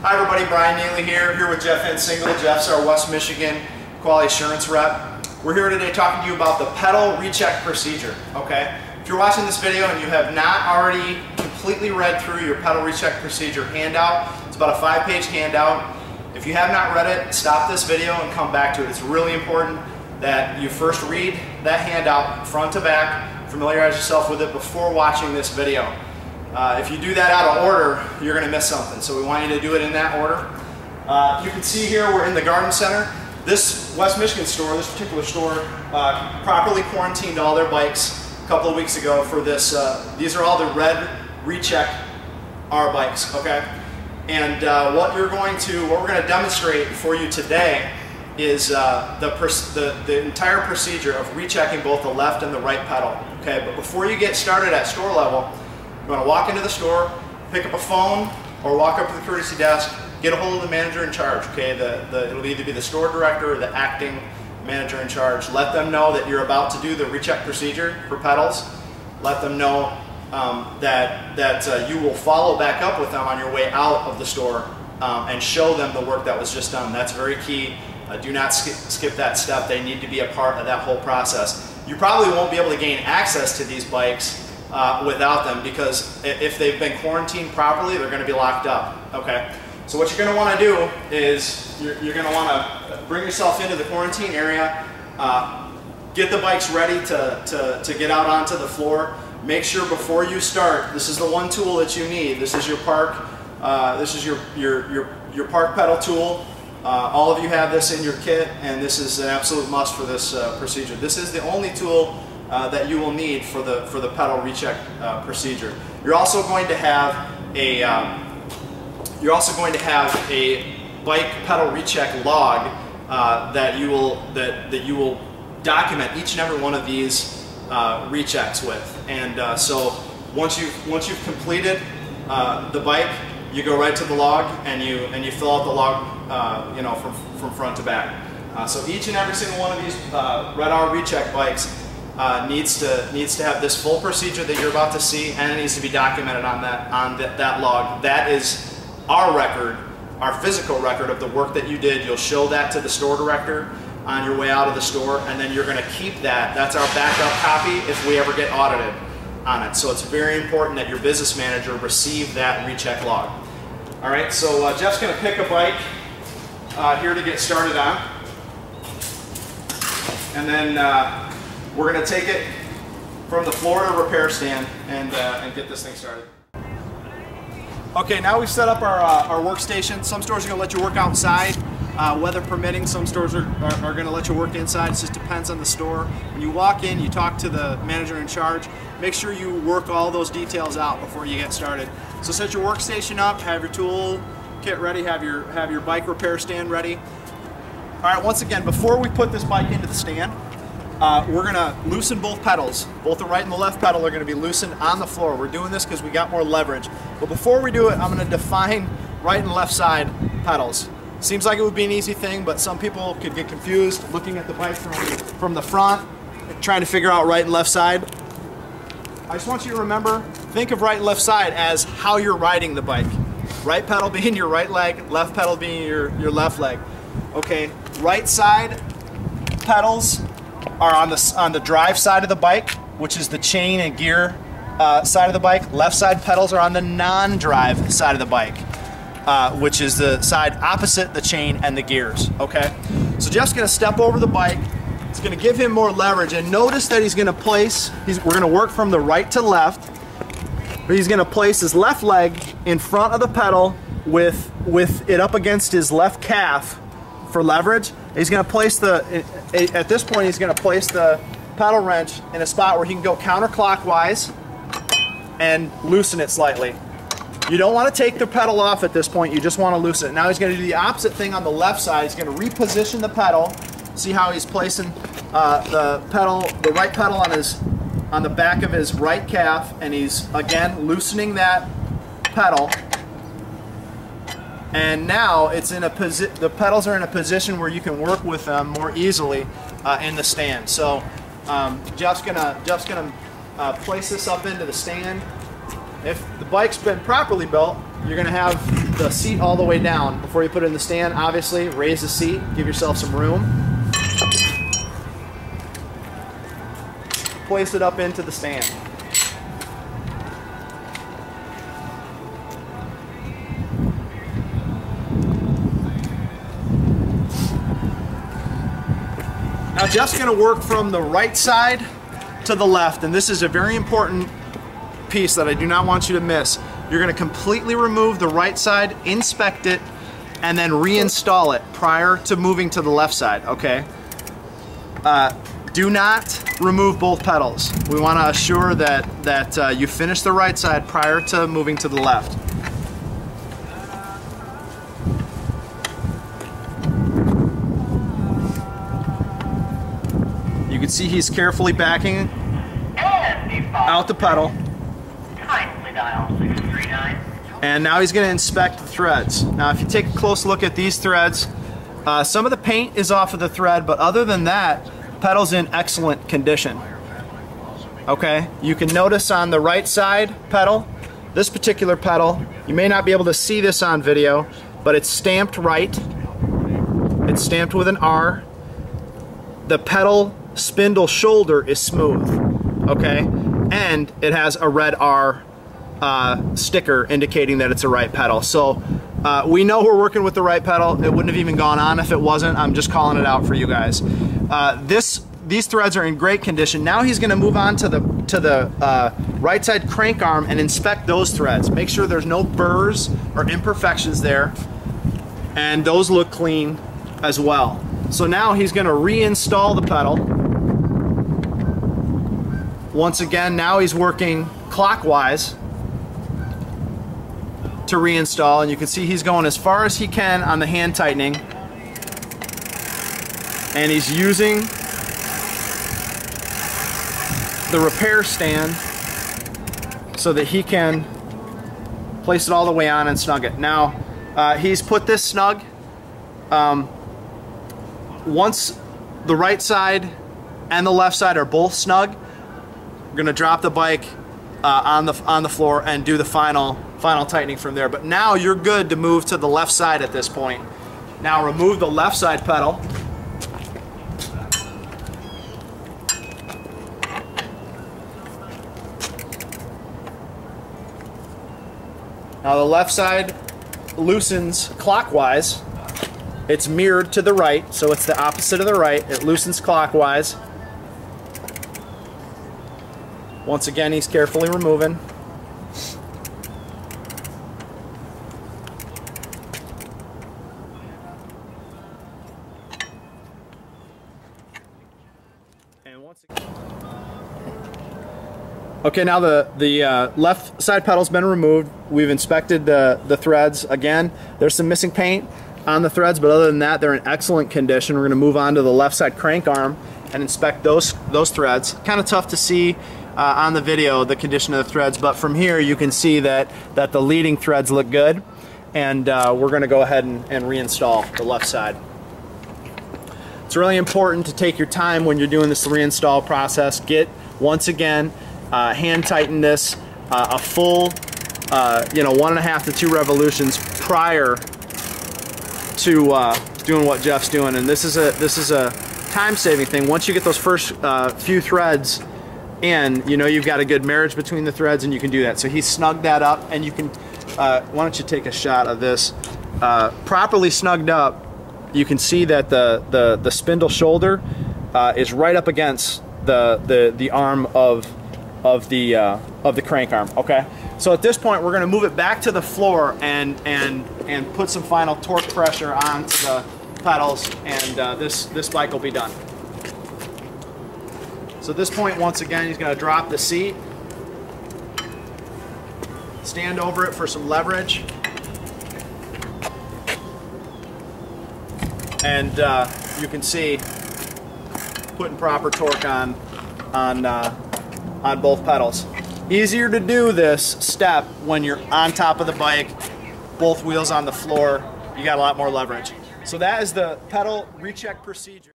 Hi everybody, Brian Neely here with Jeff Single. Jeff's our West Michigan Quality Assurance Rep. We're here today talking to you about the pedal recheck procedure, okay? If you're watching this video and you have not already completely read through your pedal recheck procedure handout, it's about a 5-page handout. If you have not read it, stop this video and come back to it. It's really important that you first read that handout front to back, familiarize yourself with it before watching this video. If you do that out of order, you're going to miss something. So we want you to do it in that order. You can see here we're in the garden center. This West Michigan store, this particular store, properly quarantined all their bikes a couple of weeks ago for this. These are all the red Recheck R bikes, okay? And what we're going to demonstrate for you today is the entire procedure of rechecking both the left and the right pedal, okay? But before you get started at store level, you want to walk into the store, pick up a phone, or walk up to the courtesy desk, get a hold of the manager in charge, okay? It'll either be the store director or the acting manager in charge. Let them know that you're about to do the recheck procedure for pedals. Let them know that you will follow back up with them on your way out of the store and show them the work that was just done. That's very key. Do not skip that step. They need to be a part of that whole process. You probably won't be able to gain access to these bikes without them, because if they've been quarantined properly, they're going to be locked up, okay? So what you're going to want to do is you're going to want to bring yourself into the quarantine area, get the bikes ready to get out onto the floor. Make sure before you start, this is the one tool that you need. This is your park park pedal tool. All of you have this in your kit, and this is an absolute must for this procedure. This is the only tool that you will need for the pedal recheck procedure. You're also going to have a bike pedal recheck log that you will document each and every one of these rechecks with. And so once you've completed the bike, you go right to the log and you fill out the log, from front to back. So each and every single one of these Red R Recheck bikes needs to have this full procedure that you're about to see, and it needs to be documented on that log. That is our record, our physical record of the work that you did. You'll show that to the store director on your way out of the store, and then you're going to keep that. That's our backup copy if we ever get audited on it. So it's very important that your business manager receive that recheck log. All right, so Jeff's going to pick a bike here to get started on, and then we're going to take it from the floor to repair stand and get this thing started. Okay, now we've set up our workstation. Some stores are going to let you work outside, weather permitting. Some stores are going to let you work inside. It just depends on the store. When you walk in, you talk to the manager in charge. Make sure you work all those details out before you get started. So set your workstation up, have your tool kit ready, have your bike repair stand ready. All right, once again, before we put this bike into the stand, we're going to loosen both pedals. Both the right and the left pedal are going to be loosened on the floor. We're doing this because we got more leverage. But before we do it, I'm going to define right and left side pedals. Seems like it would be an easy thing, but some people could get confused looking at the bike from the front, trying to figure out right and left side. I just want you to remember, think of right and left side as how you're riding the bike. Right pedal being your right leg, left pedal being your left leg. Okay, right side pedals are on the drive side of the bike, which is the chain and gear side of the bike. Left side pedals are on the non-drive side of the bike, which is the side opposite the chain and the gears, okay? So Jeff's gonna step over the bike. It's gonna give him more leverage, and notice that he's gonna place, we're gonna work from the right to left, but he's gonna place his left leg in front of the pedal with it up against his left calf for leverage. He's going to place at this point, he's going to place the pedal wrench in a spot where he can go counterclockwise and loosen it slightly. You don't want to take the pedal off at this point, you just want to loosen it. Now he's going to do the opposite thing on the left side. He's going to reposition the pedal. See how he's placing the right pedal on the back of his right calf, and he's again loosening that pedal. And now it's in the pedals are in a position where you can work with them more easily in the stand. So Jeff's gonna place this up into the stand. If the bike's been properly built, you're gonna have the seat all the way down. Before you put it in the stand, obviously, raise the seat, give yourself some room. Place it up into the stand. Now Jeff's gonna work from the right side to the left, and this is a very important piece that I do not want you to miss. You're gonna completely remove the right side, inspect it, and then reinstall it prior to moving to the left side, okay? Do not remove both pedals. We wanna assure that you finish the right side prior to moving to the left. You can see he's carefully backing out the pedal. And now he's going to inspect the threads. Now if you take a close look at these threads, some of the paint is off of the thread, but other than that, the pedal's in excellent condition. Okay, you can notice on the right side pedal, this particular pedal, you may not be able to see this on video, but it's stamped right. It's stamped with an R. The pedal spindle shoulder is smooth, okay, and it has a red R sticker indicating that it's a right pedal. So we know we're working with the right pedal. It wouldn't have even gone on if it wasn't. I'm just calling it out for you guys. These threads are in great condition. Now he's going to move on to the right side crank arm and inspect those threads. Make sure there's no burrs or imperfections there, and those look clean as well. So now he's going to reinstall the pedal. Once again, now he's working clockwise to reinstall, and you can see he's going as far as he can on the hand tightening, and he's using the repair stand so that he can place it all the way on and snug it. Now he's put this snug. Once the right side and the left side are both snug, we're going to drop the bike on the floor and do the final tightening from there. But now you're good to move to the left side at this point. Now remove the left side pedal. Now the left side loosens clockwise. It's mirrored to the right, so it's the opposite of the right. It loosens clockwise. Once again, he's carefully removing. And once again. Okay, now the left side pedal's been removed. We've inspected the threads. Again, there's some missing paint on the threads, but other than that, they're in excellent condition. We're going to move on to the left side crank arm and inspect those threads. Kind of tough to see on the video the condition of the threads, but from here you can see that the leading threads look good, and we're going to go ahead and reinstall the left side. It's really important to take your time when you're doing this reinstall process. Once again, hand tighten this a full 1.5 to 2 revolutions prior to doing what Jeff's doing, and this is a time-saving thing. Once you get those first few threads in, you know you've got a good marriage between the threads, and you can do that. So he snugged that up, and you can. Why don't you take a shot of this? Properly snugged up, you can see that the spindle shoulder is right up against the arm of the crank arm. Okay. So at this point, we're going to move it back to the floor and put some final torque pressure onto the pedals, and this bike will be done. So at this point, once again, he's going to drop the seat, stand over it for some leverage, and you can see putting proper torque on both pedals. Easier to do this step when you're on top of the bike, both wheels on the floor. You got a lot more leverage. So that is the pedal recheck procedure.